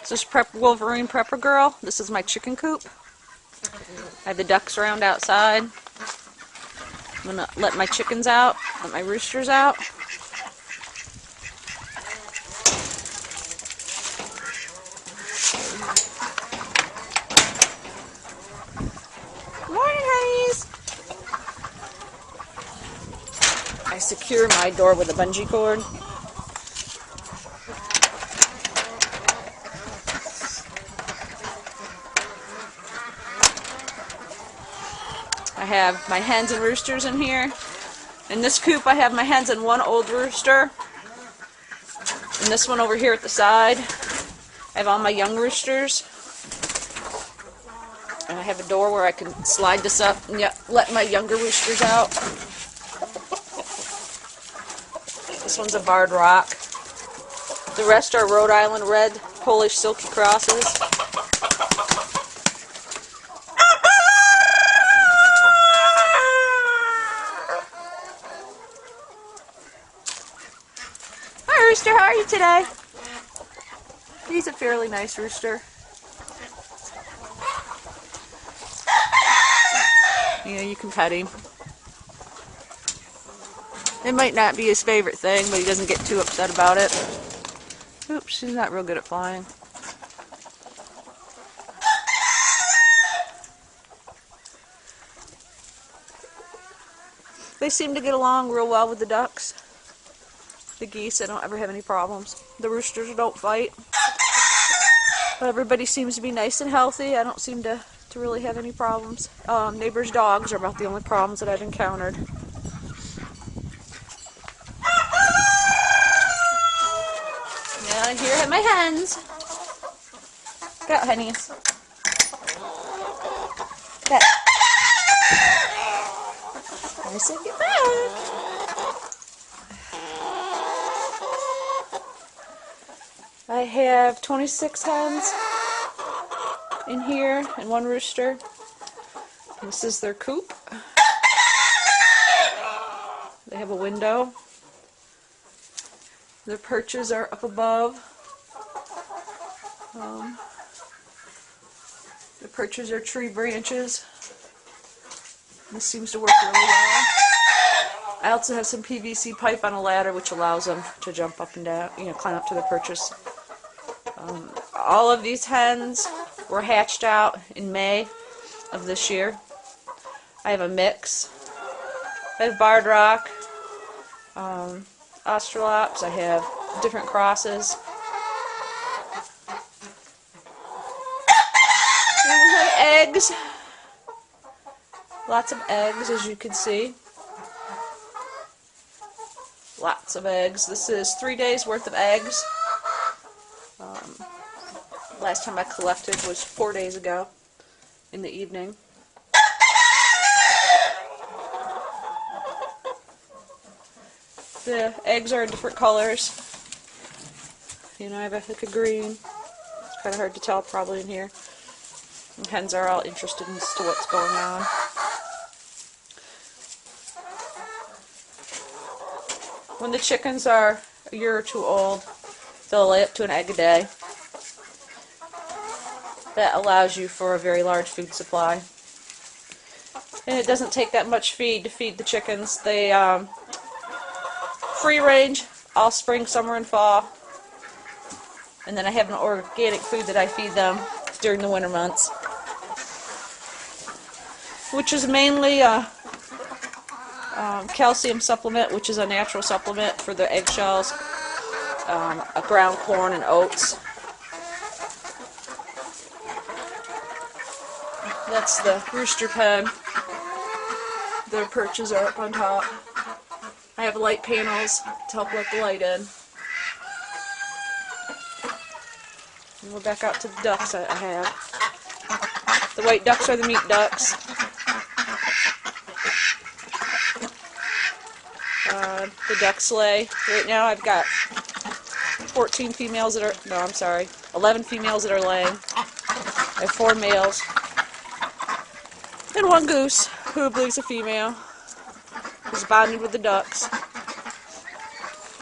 This is Wolverine Prepper Girl. This is my chicken coop. I have the ducks around outside. I'm going to let my chickens out, let my roosters out. Morning, honeys! I secure my door with a bungee cord. I have my hens and roosters in here. In this coop I have my hens and one old rooster. And this one over here at the side, I have all my young roosters. And I have a door where I can slide this up and let my younger roosters out. This one's a barred rock. The rest are Rhode Island red Polish silky crosses. Rooster, how are you today? He's a fairly nice rooster. Yeah, you can pet him. It might not be his favorite thing, but he doesn't get too upset about it. Oops, she's not real good at flying. They seem to get along real well with the ducks. The geese, I don't ever have any problems. The roosters don't fight. Everybody seems to be nice and healthy. I don't seem to really have any problems. Neighbors' dogs are about the only problems that I've encountered. Yeah, here I have my hens. Get out, honeys. Get. I said get back. I have 26 hens in here and one rooster. This is their coop. They have a window. Their perches are up above. The perches are tree branches. This seems to work really well. I also have some PVC pipe on a ladder which allows them to jump up and down, climb up to the perches. All of these hens were hatched out in May of this year. I have a mix. I have barred rock, Australops. I have different crosses. And we have eggs. Lots of eggs, as you can see. Lots of eggs. This is 3 days worth of eggs. Last time I collected was 4 days ago in the evening. The eggs are in different colors. I have like a green. It's kind of hard to tell probably in here. And hens are all interested as to what's going on. When the chickens are a year or two old, they'll lay up to an egg a day. That allows you for a very large food supply. And it doesn't take that much feed to feed the chickens. They free range all spring, summer, and fall. And then I have an organic food that I feed them during the winter months, which is mainly a calcium supplement, which is a natural supplement for the eggshells, a ground corn and oats. That's the rooster pen. Their perches are up on top. I have light panels to help let the light in. And we're back out to the ducks I have. The white ducks are the meat ducks. The ducks lay. Right now I've got 14 females that are, no, I'm sorry, 11 females that are laying. I have 4 males. And 1 goose, who I believe is a female, who's bonded with the ducks.